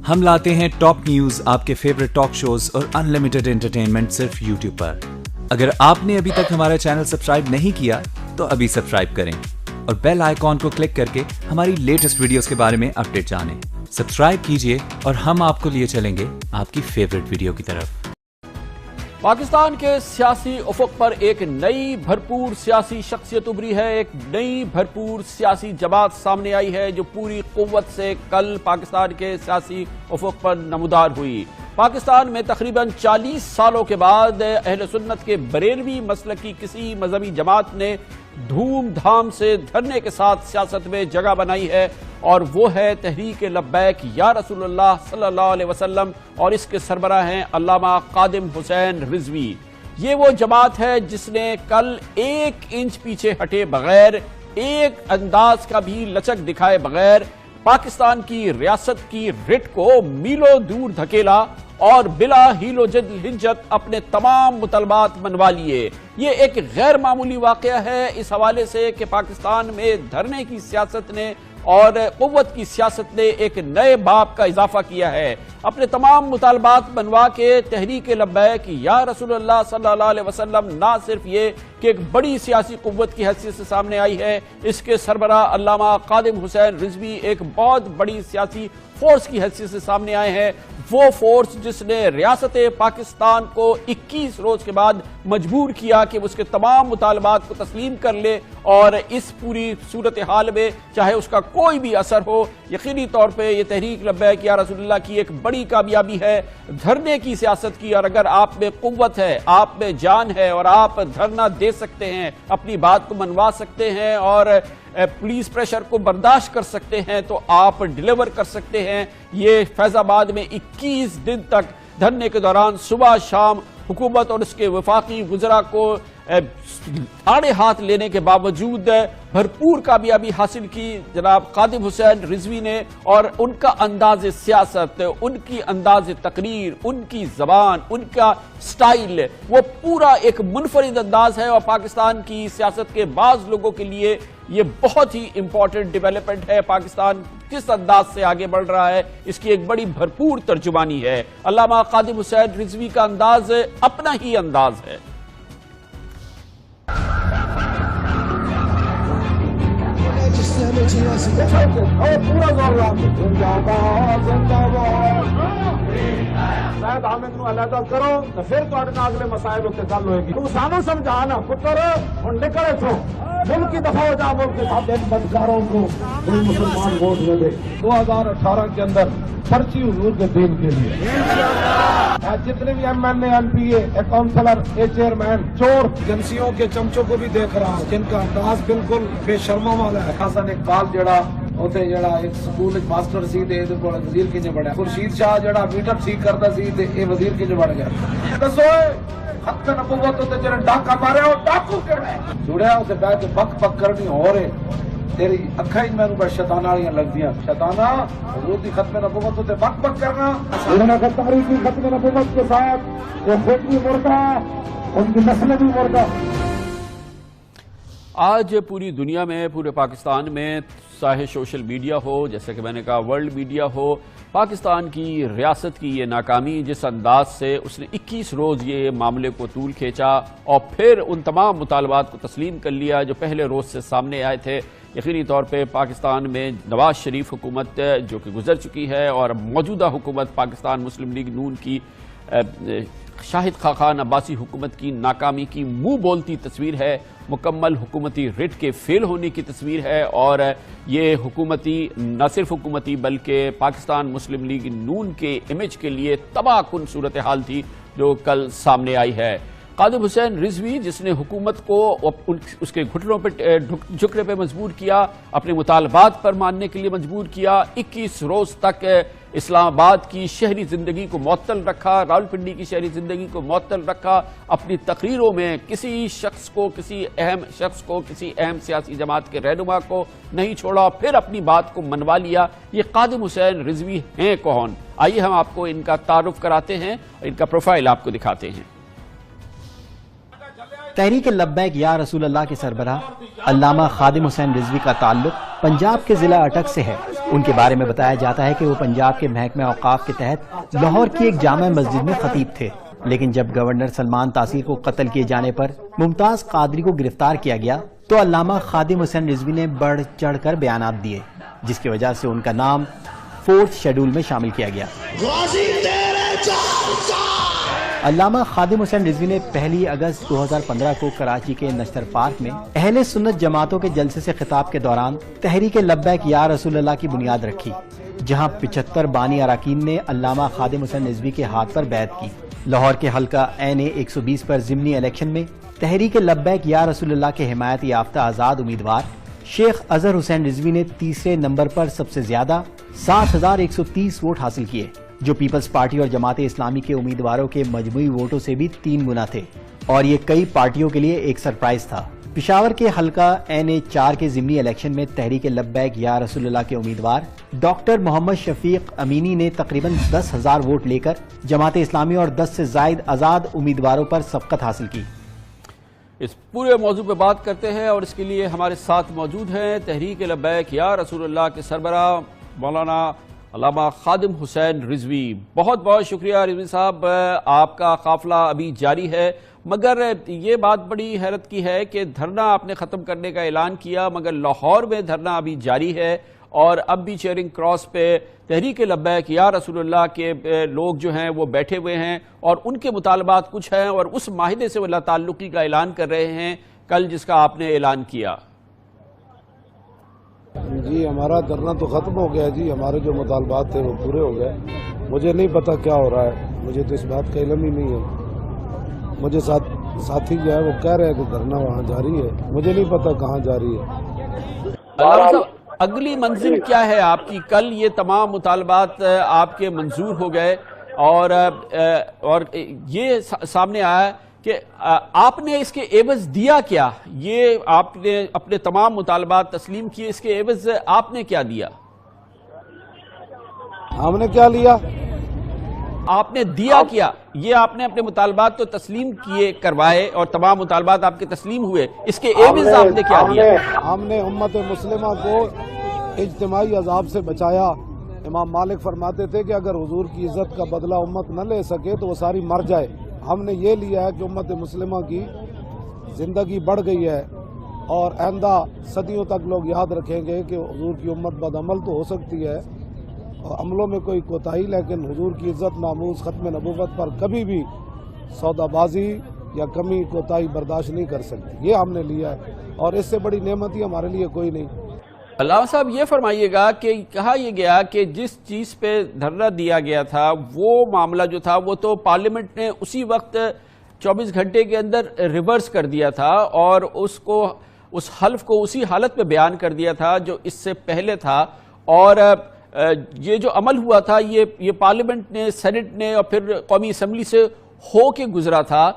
ہم لاتے ہیں ٹاپ نیوز، آپ کے فیوریٹ ٹاک شوز اور انلمیٹڈ انٹرٹینمنٹ صرف یوٹیوب پر۔ اگر آپ نے ابھی تک ہمارا چینل سبسکرائب نہیں کیا تو ابھی سبسکرائب کریں اور بیل آئیکن کو کلک کر کے ہماری لیٹسٹ ویڈیوز کے بارے میں اپڈیٹ جانیں۔ سبسکرائب کیجئے اور ہم آپ کو لیے چلیں گے آپ کی فیوریٹ ویڈیو کی طرف۔ پاکستان کے سیاسی افق پر ایک نئی بھرپور سیاسی شخصیت ابھری ہے، ایک نئی بھرپور سیاسی جماعت سامنے آئی ہے جو پوری قوت سے کل پاکستان کے سیاسی افق پر نمودار ہوئی۔ پاکستان میں تقریباً 40 سالوں کے بعد اہل سنت کے بریلوی مسلک کی کسی مذہبی جماعت نے دھوم دھام سے دھرنے کے ساتھ سیاست میں جگہ بنائی ہے، اور وہ ہے تحریک لبیک یا رسول اللہ صلی اللہ علیہ وسلم، اور اس کے سربراہ ہیں علامہ قادم حسین رضوی۔ یہ وہ جماعت ہے جس نے کل 1 انچ پیچھے ہٹے بغیر، ایک انداز کا بھی لچک دکھائے بغیر پاکستان کی ریاست کی رٹ کو میلوں دور دھکیلا اور بلا ہیل و ہنجت اپنے تمام مطالبات منوا لیے۔ یہ ایک غیر معمولی واقعہ ہے اس حوالے سے کہ پاکستان میں دھرنے کی سیاست نے اور قوت کی سیاست نے ایک نئے باب کا اضافہ کیا ہے۔ اپنے تمام مطالبات منوا کے تحریک لبیک یا رسول اللہ صلی اللہ علیہ وسلم نہ صرف یہ کہ ایک بڑی سیاسی قوت کی حیثیت سے سامنے آئی ہے، اس کے سربراہ علامہ قادم حسین رضوی ایک بہت بڑی سیاسی فورس کی حیثیت سے سامنے آئے ہیں، وہ فورس جس نے ریاست پاکستان کو 21 روز کے بعد مجبور کیا کہ اس کے تمام مطالبات کو تسلیم کر لے، اور اس پوری صورتحال میں چاہے اس کا کوئی بھی اثر ہو، یقینی طور پہ یہ تحریک لبیک یا رسول اللہ کی ایک بڑی کامیابی ہے دھرنے کی سیاست کی۔ اور اگر آپ میں قوت ہے، آپ میں جان ہے اور آپ دھرنا دے سکتے ہیں، اپنی بات کو منوا سکتے ہیں اور پولیس پریشر کو برداشت کر سکتے ہیں، تو آپ ڈیلیور کر سکتے ہیں۔ یہ فیض آباد میں 21 دن تک دھرنے کے دوران صبح شام حکومت اور اس کے وفاقی وزراء کو آڑے ہاتھ لینے کے باوجود بھرپور کامیابی حاصل کی جناب قادم حسین رضوی نے، اور ان کا انداز سیاست، ان کی انداز تقریر، ان کی زبان، ان کا سٹائل، وہ پورا ایک منفرد انداز ہے، اور پاکستان کی سیاست کے بعض لوگوں کے لیے یہ بہت ہی امپورٹنٹ ڈیولپمنٹ ہے۔ پاکستان کس انداز سے آگے بڑھ رہا ہے اس کی ایک بڑی بھرپور ترجمانی ہے۔ علامہ قادم حسین رضوی کا انداز اپنا ہی انداز ہے۔ حامد نو علیحدہ کرو تو پھر تہاڈے اگلے مسائل تے گل ہوئے گی۔ تو سانو سمجھانا پتر ہن نکل اتھوں، ملک کی دفاع ہو جا، ملک کے سب ان بدکاروں کو مسلمان ووٹ دے دے۔ 2018 کے اندر پرچی حضور کے دین کے لیے جتنے بھی ایم این اے، ایم پی اے، کاؤنسلر، چیئرمین، چور ایجنسیوں کے چمچوں کو بھی دیکھ رہا ہوں جن کا انداز بالکل بے شرموں والا ہے۔ حسن اقبال جڑا اوتے جڑا ایک سکول ماسٹر سی تے اے کول وزیر کینے بڑھیا، خورشید شاہ جڑا میٹر ٹھیک کردا سی تے اے وزیر کینے بڑھ گیا۔ دسو حق نبوت تے جڑا ڈاکا ماریا او ڈاکو کیڑا ہے؟ جڑیا اوتے بیٹھ کے بک بک کرنی ہو رہے، تیری اکھاں ہی مینوں بڑا شیطان والیاں لگدیاں۔ شیطانہ حضور دی ختم نبوت تے بک بک کرنا، انہاں نے تاریخی ختم نبوت کے ساتھ وہ خود بھی مردہ، ان کی نسل بھی مردہ۔ آج پوری دنیا میں، پورے پاکستان میں، چاہے سوشل میڈیا ہو، جیسے کہ میں نے کہا ورلڈ میڈیا ہو، پاکستان کی ریاست کی یہ ناکامی، جس انداز سے اس نے 21 روز یہ معاملے کو طول کھینچا اور پھر ان تمام مطالبات کو تسلیم کر لیا جو پہلے روز سے سامنے آئے تھے، یقینی طور پہ پاکستان میں نواز شریف حکومت جو کہ گزر چکی ہے اور موجودہ حکومت پاکستان مسلم لیگ نون کی شاہد خاقان عباسی حکومت کی ناکامی کی منہ بولتی تصویر ہے، مکمل حکومتی رٹ کے فیل ہونے کی تصویر ہے، اور یہ حکومتی نہ صرف حکومتی بلکہ پاکستان مسلم لیگ نون کے امیج کے لیے تباہ کن صورتحال تھی جو کل سامنے آئی ہے۔ قادم حسین رضوی جس نے حکومت کو اس کے گھٹنوں پہ جھکنے پہ مجبور کیا، اپنے مطالبات پر ماننے کے لیے مجبور کیا، 21 روز تک اسلام آباد کی شہری زندگی کو معطل رکھا، راولپنڈی کی شہری زندگی کو معطل رکھا، اپنی تقریروں میں کسی شخص کو، کسی اہم سیاسی جماعت کے رہنما کو نہیں چھوڑا، پھر اپنی بات کو منوا لیا۔ یہ قادم حسین رضوی ہیں کون؟ آئیے ہم آپ کو ان کا تعارف کراتے ہیں، ان کا پروفائل آپ کو دکھاتے ہیں۔ تحریک لبیک یا رسول اللہ کے سربراہ علامہ قادم حسین رضوی کا تعلق پنجاب کے ضلع اٹک سے ہے۔ ان کے بارے میں بتایا جاتا ہے کہ وہ پنجاب کے محکمہ اوقاف کے تحت لاہور کی ایک جامع مسجد میں خطیب تھے، لیکن جب گورنر سلمان تاثیر کو قتل کیے جانے پر ممتاز قادری کو گرفتار کیا گیا تو علامہ خادم حسین رضوی نے بڑھ چڑھ کر بیانات دیے، جس کی وجہ سے ان کا نام 4th شیڈول میں شامل کیا گیا۔ علامہ خادم حسین رضوی نے 1 اگست 2015 کو کراچی کے نشتر پارک میں اہل سنت جماعتوں کے جلسے سے خطاب کے دوران تحریک لبیک یا رسول اللہ کی بنیاد رکھی، جہاں 75 بانی اراکین نے علامہ خادم حسین رضوی کے ہاتھ پر بیعت کی۔ لاہور کے حلقہ NA 120 پر ضمنی الیکشن میں تحریک لبیک یا رسول اللہ کے حمایت یافتہ آزاد امیدوار شیخ اظہر حسین رضوی نے تیسرے نمبر پر سب سے زیادہ 60,130 ووٹ حاصل کیے، جو پیپلز پارٹی اور جماعت اسلامی کے امیدواروں کے مجموعی ووٹوں سے بھی 3 گنا تھے، اور یہ کئی پارٹیوں کے لیے ایک سرپرائز تھا۔ پشاور کے حلقہ NA 4 کے ضمنی الیکشن میں تحریک لبیک یا رسول اللہ کے امیدوار ڈاکٹر محمد شفیق امینی نے تقریباً 10,000 ووٹ لے کر جماعت اسلامی اور 10 سے زائد آزاد امیدواروں پر سبقت حاصل کی۔ اس پورے موضوع پہ بات کرتے ہیں اور اس کے لیے ہمارے ساتھ موجود ہیں تحریک لبیک یا رسول اللہ کے سربراہ مولانا علامہ خادم حسین رضوی۔ بہت بہت شکریہ رضوی صاحب، آپ کا قافلہ ابھی جاری ہے، مگر یہ بات بڑی حیرت کی ہے کہ دھرنا آپ نے ختم کرنے کا اعلان کیا، مگر لاہور میں دھرنا ابھی جاری ہے اور اب بھی چیئرنگ کراس پہ تحریک لبیک یا رسول اللہ کے لوگ جو ہیں وہ بیٹھے ہوئے ہیں اور ان کے مطالبات کچھ ہیں اور اس معاہدے سے وہ لا تعلقی کا اعلان کر رہے ہیں کل، جس کا آپ نے اعلان کیا۔ جی ہمارا دھرنا تو ختم ہو گیا جی، ہمارے جو مطالبات تھے وہ پورے ہو گئے۔ مجھے نہیں پتا کیا ہو رہا ہے، مجھے تو اس بات کا علم ہی نہیں ہے۔ مجھے ساتھی جو ہے وہ کہہ رہے ہیں کہ دھرنا وہاں جاری ہے، مجھے نہیں پتا کہاں جاری ہے۔ علامہ صاحب اگلی منزل کیا ہے آپ کی؟ کل یہ تمام مطالبات آپ کے منظور ہو گئے اور یہ سامنے آیا کہ آپ نے اس کے عوض دیا کیا؟ یہ آپ نے اپنے تمام مطالبات تسلیم کیے، اس کے عوض آپ نے کیا دیا؟ ہم نے کیا لیا؟ آپ نے دیا کیا؟ یہ آپ نے اپنے مطالبات تو تسلیم کیے، کروائے اور تمام مطالبات آپ کے تسلیم ہوئے، اس کے عوض آپ نے کیا دیا؟ ہم نے امت مسلمہ کو اجتماعی عذاب سے بچایا۔ امام مالک فرماتے تھے کہ اگر حضور کی عزت کا بدلہ امت نہ لے سکے تو وہ ساری مر جائے۔ ہم نے یہ لیا ہے کہ امت مسلمہ کی زندگی بڑھ گئی ہے اور آئندہ صدیوں تک لوگ یاد رکھیں گے کہ حضور کی امت بدعمل تو ہو سکتی ہے اور عملوں میں کوئی کوتاہی، لیکن حضور کی عزت ناموس ختم نبوت پر کبھی بھی سودا بازی یا کمی کوتاہی برداشت نہیں کر سکتی۔ یہ ہم نے لیا ہے اور اس سے بڑی نعمت ہی ہمارے لیے کوئی نہیں۔ علامہ صاحب یہ فرمائیے گا کہ کہا یہ گیا کہ جس چیز پہ دھرنا دیا گیا تھا وہ معاملہ جو تھا وہ تو پارلیمنٹ نے اسی وقت 24 گھنٹے کے اندر ریورس کر دیا تھا اور اس حلف کو اسی حالت میں بیان کر دیا تھا جو اس سے پہلے تھا، اور یہ جو عمل ہوا تھا یہ پارلیمنٹ نے، سینٹ نے اور پھر قومی اسمبلی سے ہو کے گزرا تھا،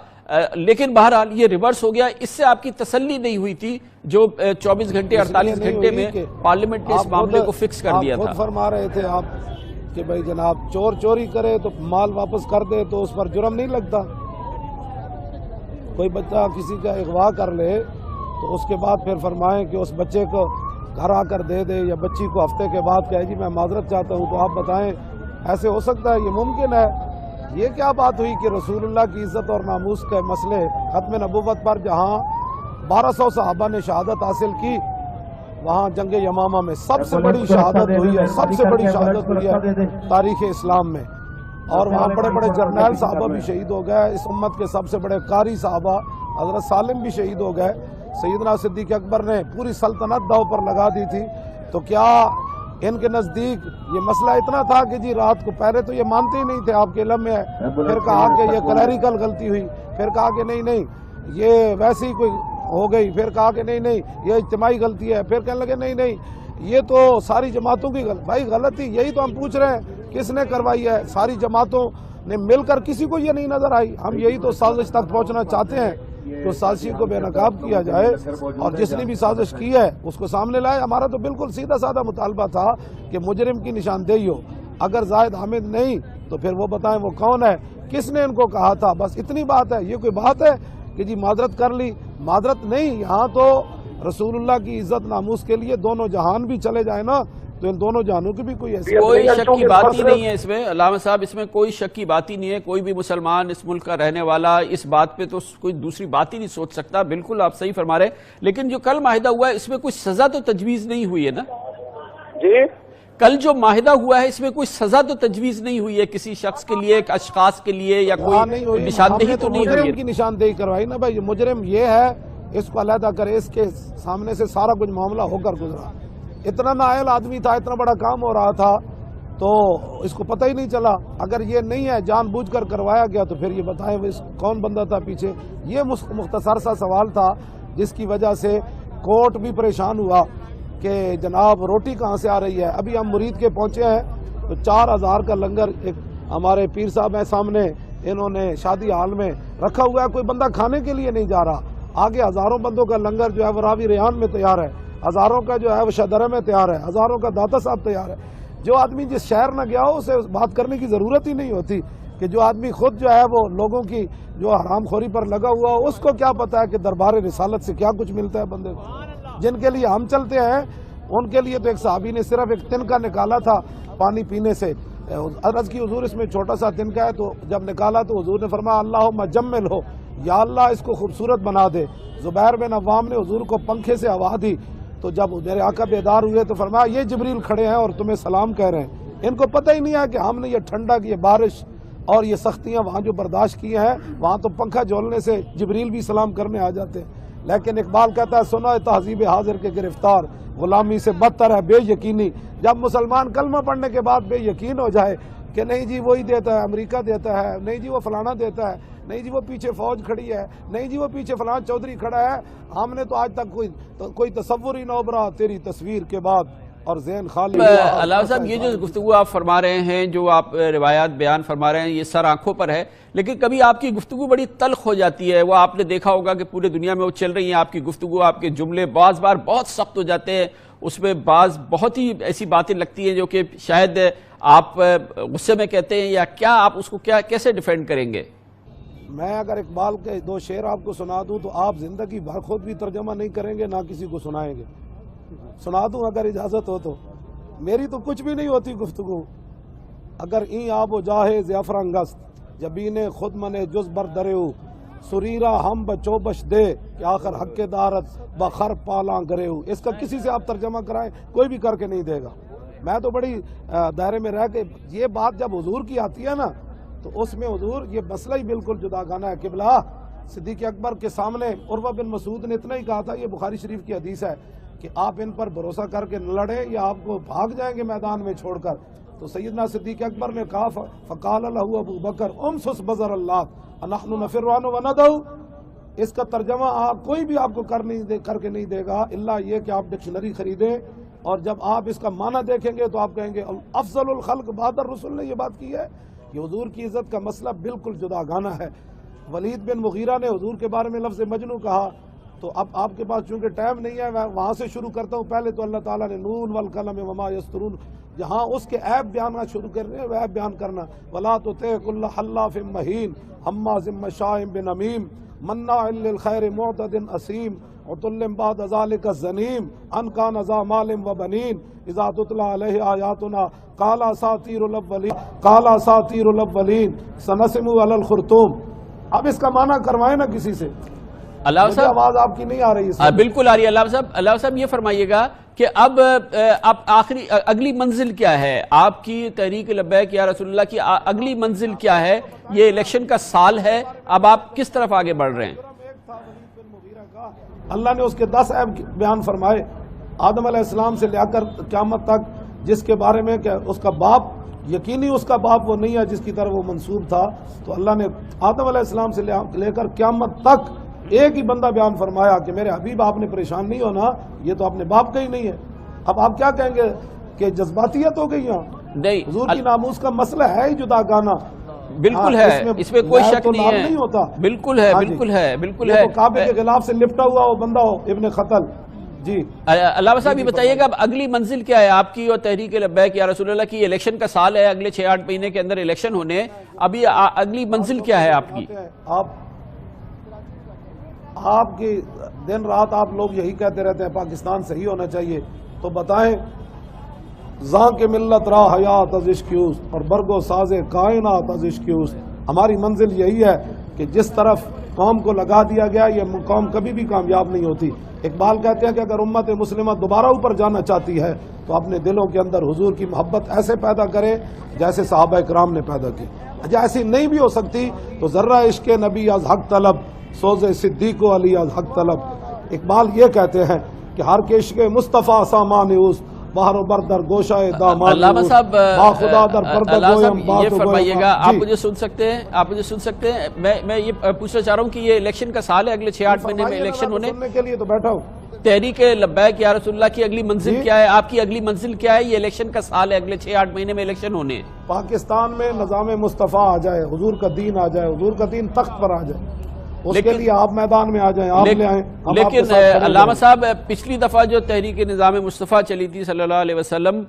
لیکن بہرحال یہ ریورس ہو گیا۔ اس سے آپ کی تسلی نہیں ہوئی تھی جو 24 گھنٹے 48 گھنٹے میں پارلیمنٹ نے اس معاملے کو فکس کر دیا تھا؟ آپ خود فرما رہے تھے آپ کہ بھائی جناب چور چوری کرے تو مال واپس کر دے تو اس پر جرم نہیں لگتا۔ کوئی بچہ کسی کا اغوا کر لے تو اس کے بعد پھر فرمائیں کہ اس بچے کو گھر آ کر دے دے یا بچی کو ہفتے کے بعد کہے جی میں معذرت چاہتا ہوں، تو آپ بتائیں ایسے ہو سکتا ہے؟ یہ ممکن ہے؟ یہ کیا بات ہوئی کہ رسول اللہ کی عزت اور ناموس کے مسئلے ختم نبوت پر جہاں 1200 صحابہ نے شہادت حاصل کی، وہاں جنگ یمامہ میں سب سے بڑی شہادت ہوئی ہے، سب سے بڑی شہادت ہوئی ہے تاریخ اسلام میں، اور وہاں بڑے بڑے جرنیل صحابہ بھی شہید ہو گئے، اس امت کے سب سے بڑے قاری صحابہ حضرت سالم بھی شہید ہو گئے، سیدنا صدیق اکبر نے پوری سلطنت داؤ پر لگا دی تھی۔ تو کیا ان کے نزدیک یہ مسئلہ اتنا تھا کہ جی رات کو پہلے تو یہ مانتے ہی نہیں تھے، آپ کے علم میں ہے، پھر کہا کہ یہ کلیریکل غلطی ہوئی، پھر کہا کہ نہیں یہ ویسے ہی کوئی ہو گئی، پھر کہا کہ نہیں یہ اجتماعی غلطی ہے، پھر کہنے لگے نہیں یہ تو ساری جماعتوں کی غلطی۔ بھائی غلطی یہی تو ہم پوچھ رہے ہیں، کس نے کروائی ہے؟ ساری جماعتوں نے مل کر، کسی کو یہ نہیں نظر آئی؟ ہم یہی تو سازش تک پہنچنا چاہتے ہیں تو سازشی کو بے نقاب کیا جائے اور جس نے بھی سازش کی ہے اس کو سامنے لائے۔ ہمارا تو بالکل سیدھا سادہ مطالبہ تھا کہ مجرم کی نشاندہی ہو، اگر زاہد حامد نہیں تو پھر وہ بتائیں وہ کون ہے، کس نے ان کو کہا تھا، بس اتنی بات ہے۔ یہ کوئی بات ہے کہ جی معذرت کر لی؟ معذرت نہیں، یہاں تو رسول اللہ کی عزت ناموس کے لیے دونوں جہان بھی چلے جائیں نا تو ان دونوں جانوں کی بھی کوئی ایسی کوئی شک کی بات ہی نہیں ہے اس میں علامہ صاحب، اس میں کوئی شک کی بات ہی نہیں ہے. کوئی بھی مسلمان اس ملک کا رہنے والا اس بات پہ تو کوئی دوسری بات ہی نہیں سوچ سکتا. بالکل آپ صحیح فرما رہے ہیں. لیکن جو کل معاہدہ ہوا ہے اس میں کوئی سزا تو تجویز نہیں ہوئی ہے نا؟ جی کل جو معاہدہ ہوا ہے اس میں کوئی سزا تو تجویز نہیں ہوئی ہے کسی شخص کے لیے، ایک اشخاص کے لیے، یا کوئی نشاندہی تو نہیں ہوئی ہے؟ مجرم کی نشاندہی کروائی نا بھائی. مجرم یہ ہے، اس کو علیحدہ کرے، اس کے سامنے سے سارا کچھ معاملہ ہو کر گزرا. اتنا نااہل آدمی تھا، اتنا بڑا کام ہو رہا تھا تو اس کو پتہ ہی نہیں چلا. اگر یہ نہیں ہے جان بوجھ کر کروایا گیا تو پھر یہ بتائیں کون بندہ تھا پیچھے. یہ مختصر سا سوال تھا جس کی وجہ سے کورٹ بھی پریشان ہوا کہ جناب روٹی کہاں سے آ رہی ہے. ابھی ہم مرید کے پہنچے ہیں تو 4000 کا لنگر ایک ہمارے پیر صاحب ہیں سامنے، انہوں نے شادی حال میں رکھا ہوا ہے. کوئی بندہ کھانے کے لیے نہیں جا رہا. آگے ہزاروں بندوں کا لنگر جو ہے وہ راوی ریحان میں تیار ہے، ہزاروں کا جو ہے وہ شدرہ میں تیار ہے، ہزاروں کا داتا صاحب تیار ہے. جو آدمی جس شہر نہ گیا ہو اسے بات کرنے کی ضرورت ہی نہیں ہوتی کہ جو آدمی خود جو ہے وہ لوگوں کی جو حرام خوری پر لگا ہوا ہو اس کو کیا پتا ہے کہ دربار رسالت سے کیا کچھ ملتا ہے بندے کو. جن کے لیے ہم چلتے ہیں ان کے لیے تو ایک صحابی نے صرف ایک تنکا نکالا تھا پانی پینے سے. عرض کی حضور اس میں چھوٹا سا تنکا ہے، تو جب نکالا تو حضور نے فرمایا اللہم جمل ہو، یا اللہ اس کو خوبصورت بنا دے. زبیر بن عوام نے حضور کو پنکھے سے ہوا دی تو جب میرے آقا بیدار ہوئے تو فرمایا یہ جبریل کھڑے ہیں اور تمہیں سلام کہہ رہے ہیں. ان کو پتہ ہی نہیں ہے کہ ہم نے یہ ٹھنڈا کی یہ بارش اور یہ سختیاں وہاں جو برداشت کی ہیں، وہاں تو پنکھا جھولنے سے جبریل بھی سلام کرنے آ جاتے ہیں. لیکن اقبال کہتا ہے سنا تہذیب حاضر کے گرفتار، غلامی سے بدتر ہے بے یقینی. جب مسلمان کلمہ پڑھنے کے بعد بے یقین ہو جائے کہ نہیں جی وہی دیتا ہے، امریکہ دیتا ہے، نہیں جی وہ فلانا دیتا ہے، نہیں جی وہ پیچھے فوج کھڑی ہے، نہیں جی وہ پیچھے فلان چودھری کھڑا ہے، ہم نے تو آج تک کوئی تصور ہی نہ ابھرا تیری تصویر کے بعد اور ذہن خالی. علامہ صاحب یہ جو گفتگو آپ فرما رہے ہیں، جو آپ روایات بیان فرما رہے ہیں، یہ سر آنکھوں پر ہے، لیکن کبھی آپ کی گفتگو بڑی تلخ ہو جاتی ہے. وہ آپ نے دیکھا ہوگا کہ پورے دنیا میں وہ چل رہی ہیں آپ کی گفتگو، آپ کے جملے بعض بار بہت سخت ہو جاتے ہیں. اس میں بعض بہت ہی ایسی باتیں لگتی ہیں جو کہ شاید آپ غصے میں کہتے ہیں، یا کیا آپ اس کو کیسے ڈیفینڈ کریں گے؟ میں اگر اقبال کے 2 شعر آپ کو سنا دوں تو آپ زندگی بھر خود بھی ترجمہ نہیں کریں گے، نہ کسی کو سنائیں گے. سنا دوں اگر اجازت ہو تو. میری تو کچھ بھی نہیں ہوتی گفتگو. اگر این آب و جاہے زیفرنگست جبین خود منے جز بر درہو سریرا ہم بچو بش دے کہ آخر حق دارت بخر پالاں گریہو. اس کا کسی سے آپ ترجمہ کرائیں کوئی بھی کر کے نہیں دے گا. میں تو بڑی دائرے میں رہ کے یہ بات جب حضور کی آتی ہے نا تو اس میں حضور یہ مسئلہ ہی بالکل جدا گانا ہے. قبلہ صدیق اکبر کے سامنے عروہ بن مسعود نے اتنا ہی کہا تھا، یہ بخاری شریف کی حدیث ہے، کہ آپ ان پر بھروسہ کر کے نہ لڑیں یا آپ کو بھاگ جائیں گے میدان میں چھوڑ کر. تو سیدنا صدیق اکبر نے کہا فقال له ابو بکر امسس بزر اللہ نحن نفر عنہ وندعو. اس کا ترجمہ کوئی بھی آپ کو کر کے نہیں دے گا الا یہ کہ آپ ڈکشنری خریدیں، اور جب آپ اس کا معنی دیکھیں گے تو آپ کہیں گے افضل الخلق بعد الرسل نے یہ بات کی ہے. یہ حضور کی عزت کا مسئلہ بالکل جدا گانا ہے. ولید بن مغیرہ نے حضور کے بارے میں لفظ مجنو کہا. تو اب آپ کے پاس چونکہ ٹائم نہیں ہے میں وہاں سے شروع کرتا ہوں. پہلے تو اللہ تعالیٰ نے نون والقلم وما یسطرون، جہاں اس کے عیب بیان شروع کر رہے ہیں وہ عیب بیان کرنا. ولا تطع كل حلاف مہین ہماز مشاء بنمیم مناع للخیر معتد اثیم عتل بعد ذلك الزنیم ان كان ذا مال وبنین اذا تتلى علیہ آیاتنا قال اساطیر الاولین سنسم علی الخرطوم. اب اس کا معنی کروائیں نا کسی سے. علامہ صاحب آواز آپ کی نہیں آ رہی ہے. بالکل آ رہی ہے. علامہ صاحب یہ فرمائیے گا کہ اب اگلی منزل کیا ہے آپ کی تحریک لبیک یا رسول اللہ کی؟ اگلی منزل کیا ہے؟ یہ الیکشن کا سال ہے، اب آپ کس طرف آگے بڑھ رہے ہیں؟ اللہ نے اس کے 10 عیب بیان فرمائے آدم علیہ السلام سے لے کر قیامت تک، جس کے بارے میں کہ اس کا باپ یقینی اس کا باپ وہ نہیں ہے جس کی طرف وہ منسوب تھا. تو اللہ نے آدم علیہ السلام سے لے کر قیامت تک ایک ہی بندہ بیان فرمایا کہ میرے حبیب آپ نے پریشان نہیں ہونا، یہ تو اپنے باپ کا ہی نہیں ہے. اب آپ کیا کہیں گے کہ جذباتیت ہو گئی یہاں؟ نہیں، حضور کی ناموس کا مسئلہ ہے ہی جدا گانا. بالکل ہے، اس میں کوئی شک نہیں ہوتا. بالکل ہے، بالکل ہے، بالکل ہے. کعبے کے غلاف سے لپٹا ہوا وہ بندہ ہو ابن قتل. جی علامہ صاحب یہ بتائیے گا اب اگلی منزل کیا ہے آپ کی اور تحریک لبیک یا رسول اللہ کی؟ الیکشن کا سال ہے، اگلے 6-8 مہینے کے اندر الیکشن ہونے. ابھی اگلی منزل کیا ہے آپ کی؟ آپ کی دن رات آپ لوگ یہی کہتے رہتے ہیں پاکستان صحیح ہونا چاہیے. تو بتائیں زاں کے ملت را حیات از عشقیوس اور برگو ساز کائنات از عشقیوس. ہماری منزل یہی ہے کہ جس طرف قوم کو لگا دیا گیا یہ قوم کبھی بھی کامیاب نہیں ہوتی. اقبال کہتے ہیں کہ اگر امت مسلمہ دوبارہ اوپر جانا چاہتی ہے تو اپنے دلوں کے اندر حضور کی محبت ایسے پیدا کرے جیسے صحابہ کرام نے پیدا کی. اگر ایسی نہیں بھی ہو سکتی تو ذرہ عشق نبی از حق طلب سوز صدیق و علی از حق طلب. اقبال یہ کہتے ہیں کہ ہر کے عشق مصطفیٰ سامان اوس باہر و بردر گوشائے دامان. علامہ صاحب باخدا در پردہ گویم یہ فرمائیے گا, آپ مجھے سن سکتے ہیں, میں یہ پوچھنا چاہ رہا ہوں کہ یہ الیکشن کا سال ہے, اگلے 6-8 مہینے میں الیکشن ہونے کے لیے تو بیٹھا ہوں. تحریک لبیک یا رسول اللہ کی اگلی منزل کیا ہے, آپ کی اگلی منزل کیا ہے؟ یہ الیکشن کا سال ہے, اگلے 6-8 مہینے میں الیکشن ہونے ہیں. پاکستان میں نظام مصطفیٰ آ جائے, حضور کا دین آ جائے, حضور کا دین تخت پر آ جائے, اس کے لیے آپ میدان میں آ جائیں, آپ لے آئیں. لیکن علامہ صاحب پچھلی دفعہ جو تحریک نظام مصطفیٰ چلی تھی صلی اللہ علیہ وسلم,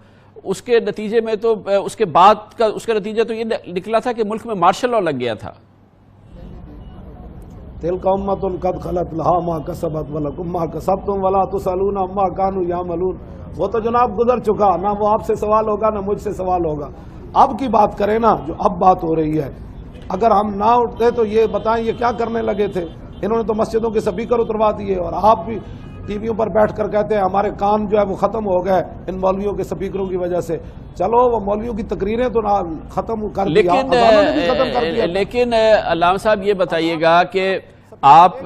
اس کے نتیجے میں تو اس کے بعد کا اس کا نتیجہ تو یہ نکلا تھا کہ ملک میں مارشل لاء لگ گیا تھا. تلک امۃ قد خلت لہا ما کسبت ولکم ما کسبتم ولا تسألون عما کانوا یعملون. وہ تو جناب گزر چکا, نہ وہ آپ سے سوال ہوگا نہ مجھ سے سوال ہوگا. اب کی بات کریں نا, جو اب بات ہو رہی ہے, اگر ہم نہ اٹھتے تو یہ بتائیں یہ کیا کرنے لگے تھے. انہوں نے تو مسجدوں کے سپیکر اتروا دیے, اور آپ بھی ٹی ویوں پر بیٹھ کر کہتے ہیں ہمارے کان جو ہے وہ ختم ہو گئے ان مولویوں کے سپیکروں کی وجہ سے. چلو وہ مولویوں کی تقریریں تو نہ ختم کر دیا, لیکن علامہ صاحب یہ بتائیے گا کہ آپ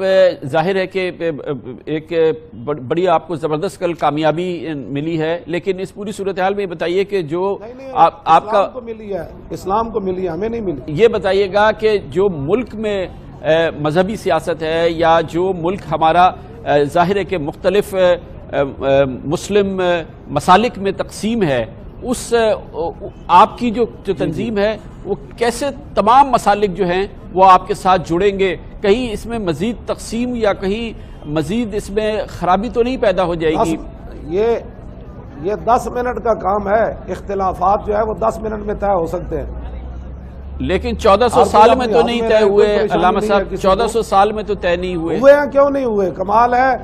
ظاہر ہے کہ ایک بڑی آپ کو زبردست کل کامیابی ملی ہے, لیکن اس پوری صورتحال میں یہ بتائیے کہ جو آپ کا ملی ہے, اسلام کو ملی ہے, ہمیں نہیں ملی. یہ بتائیے گا کہ جو ملک میں مذہبی سیاست ہے, یا جو ملک ہمارا ظاہر ہے کہ مختلف مسلم مسالک میں تقسیم ہے, اس آپ کی جو تنظیم ہے وہ کیسے تمام مسالک جو ہیں وہ آپ کے ساتھ جڑیں گے؟ کہیں اس میں مزید تقسیم یا کہیں مزید اس میں خرابی تو نہیں پیدا ہو جائے گی؟ یہ 10 منٹ کا کام ہے, اختلافات جو ہے وہ 10 منٹ میں طے ہو سکتے ہیں, لیکن 1400 سال میں تو نہیں طے ہوئے علامہ صاحب, 1400 سال میں تو طے نہیں ہوئے ہیں. کیوں نہیں ہوئے؟ کمال ہے,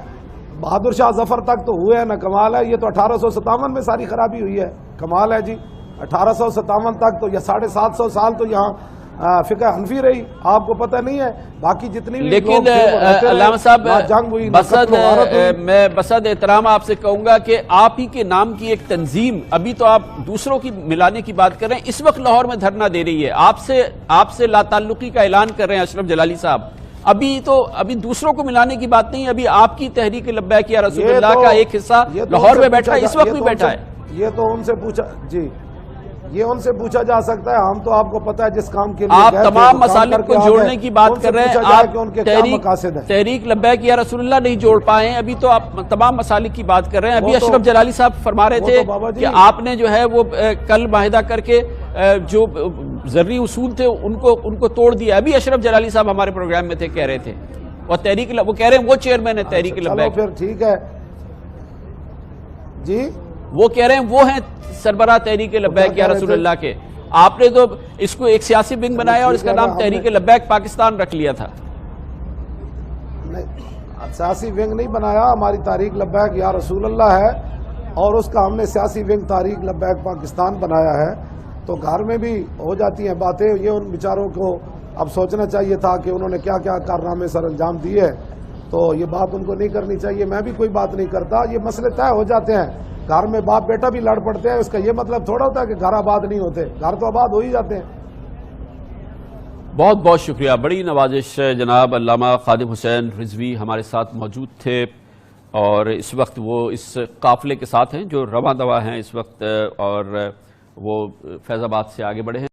بہادر شاہ ظفر تک تو ہوئے ہیں نا, کمال ہے. یہ تو 1857 میں ساری خرابی ہوئی ہے, کمال ہے جی. 1857 تک تو یہ 750 سال تو یہاں فقہ حنفی رہی, آپ کو پتہ نہیں ہے. باقی جتنی بھی لیکن علامہ صاحب میں بصد احترام آپ سے کہوں گا کہ آپ ہی کے نام کی ایک تنظیم, ابھی تو آپ دوسروں کی ملانے کی بات کر رہے ہیں, اس وقت لاہور میں دھرنا دے رہی ہے, آپ سے لا تعلقی کا اعلان کر رہے ہیں اشرف جلالی صاحب. ابھی دوسروں کو ملانے کی بات نہیں, ابھی آپ کی تحریک لبیک یا رسول اللہ کا ایک حصہ لاہور میں بیٹھا ہے, اس وقت بھی بیٹھا ہے. یہ تو ان سے پوچھا جی, یہ ان سے پوچھا جا سکتا ہے. ہم تو آپ کو پتہ ہے جس کام کے لیے آپ تمام مسالک کو جوڑنے کی بات کر رہے ہیں, آپ تحریک لبیک یا رسول اللہ نہیں جوڑ پائے ہیں, ابھی تو آپ تمام مسالک کی بات کر رہے ہیں. ابھی اشرف جلالی صاحب فرما رہے تھے کہ آپ نے جو ہے وہ کل معاہدہ کر کے جو ذرعی اصول تھے ان کو توڑ دیا. ابھی اشرف جلالی صاحب ہمارے پروگرام میں تھے, کہہ رہے تھے, اور وہ کہہ رہے ہیں وہ چیئرمین ہے تحریک لبیک. پھر ٹھیک ہے جی, وہ کہہ رہے ہیں وہ ہیں سربراہ تحریک لبیک یا رسول اللہ کے. آپ نے تو اس کو ایک سیاسی ونگ بنایا اور اس کا نام تحریک لبیک پاکستان رکھ لیا تھا. سیاسی ونگ نہیں بنایا, ہماری تحریک لبیک یا رسول اللہ ہے, اور اس کا ہم نے سیاسی ونگ تحریک لبیک پاکستان بنایا ہے. تو گھر میں بھی ہو جاتی ہیں باتیں, یہ ان بیچاروں کو اب سوچنا چاہیے تھا کہ انہوں نے کیا کیا کارنامے سر انجام دیے, تو یہ بات ان کو نہیں کرنی چاہیے. میں بھی کوئی بات نہیں کرتا, یہ مسئلے طے ہو جاتے ہیں. گھر میں باپ بیٹا بھی لڑ پڑتے ہیں, اس کا یہ مطلب تھوڑا ہوتا ہے کہ گھر آباد نہیں ہوتے, گھر تو آباد ہو ہی جاتے ہیں. بہت بہت شکریہ, بڑی نوازش. جناب علامہ خادم حسین رضوی ہمارے ساتھ موجود تھے, اور اس وقت وہ اس قافلے کے ساتھ ہیں جو رواں دوا ہیں اس وقت, اور وہ فیض آباد سے آگے بڑھے ہیں.